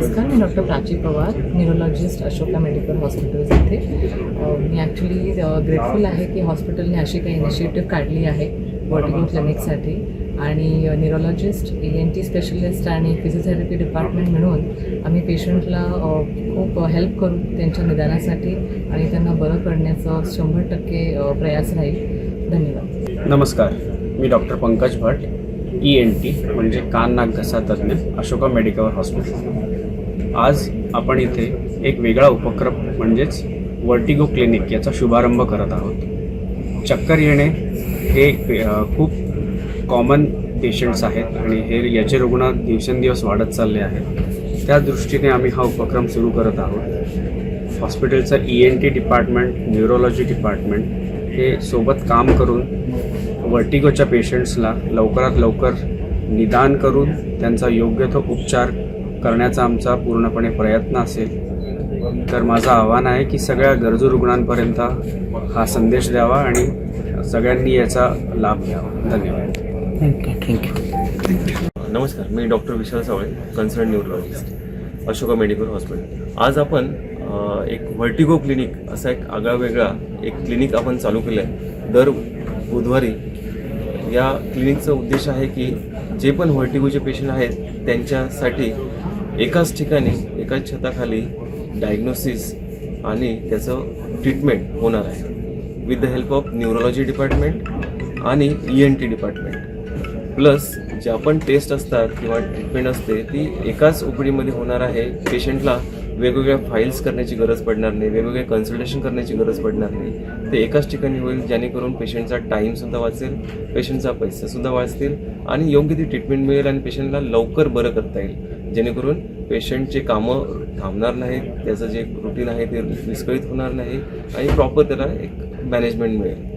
नमस्कार, मी doctor Prachi Pawar, neurologist Ashoka medical hospitals इथे. मी ॲक्च्युली ग्रेटफुल आहे की हॉस्पिटलने अशी काही इनिशिएटिव्ह काढली आहे वर्टिगो क्लिनिकसाठी. आणि न्यूरोलॉजिस्ट, ENT स्पेशलिस्ट आणि फिजिओथेरपी डिपार्टमेंट मिळून आम्ही पेशंटला खूप हेल्प करू त्यांच्या निदानासाठी आणि त्यांना बरं करण्याचा 100% प्रयास राहील. धन्यवाद. नमस्कार, मी डॉक्टर पंकज भट, ENT म्हणजे कान नाक घसा तज्ज्ञ, अशोका मेडिकल हॉस्पिटल. आज आपण इथे एक वेगळा उपक्रम म्हणजेच वर्टिगो क्लिनिक याचा शुभारंभ करत आहोत. चक्कर येणे हे खूप कॉमन पेशंट्स आहेत आणि याचे रुग्ण दिवसेंदिवस वाढत चालले आहेत. त्या दृष्टीने आम्ही हा उपक्रम सुरू करत आहोत. हॉस्पिटलचं ENT डिपार्टमेंट, न्यूरोलॉजी डिपार्टमेंट हे सोबत काम करून वर्टिगोच्या पेशंट्सला लवकरात लवकर निदान करून त्यांचा योग्य तो उपचार करण्याचा आमचा पूर्णपणे प्रयत्न असेल. तर माझं आव्हान आहे की सगळ्या गरजू रुग्णांपर्यंत हा संदेश द्यावा आणि सगळ्यांनी याचा लाभ घ्यावा. धन्यवाद. थँक्यू. नमस्कार, मी doctor Vishal Sawale, concern neurologist, Ashoka medical hospital. आज आपण एक व्हर्टिगो क्लिनिक असा एक आगळावेगळा एक क्लिनिक आपण चालू केलं आहे. दर बुधवारी या क्लिनिकचा उद्देश आहे की जे पण व्हर्टिगोचे पेशंट आहेत त्यांच्यासाठी एकाच ठिकाणी एकाच छताखाली डायग्नोसिस आणि त्याचं ट्रीटमेंट होणार आहे with the help of neurology department आणि ENT डिपार्टमेंट. प्लस ज्या पण टेस्ट असतात किंवा ट्रीटमेंट असते ती एकाच ओपीडीमध्ये होणार आहे. पेशंटला वेगवेगळ्या फाईल्स करण्याची गरज पडणार नाही, वेगवेगळे कन्सल्टेशन करण्याची गरज पडणार नाही. ते एकाच ठिकाणी होईल, जेणेकरून पेशंटचा टाईमसुद्धा वाचेल, पेशंटचा पैसासुद्धा वाचतील आणि योग्य ती ट्रीटमेंट मिळेल आणि पेशंटला लवकर बरं करता येईल. जेणेकरून पेशंटचे कामं थांबणार नाहीत, त्याचं जे रुटीन आहे ते विस्कळीत होणार नाही आणि प्रॉपर त्याला एक मॅनेजमेंट मिळेल.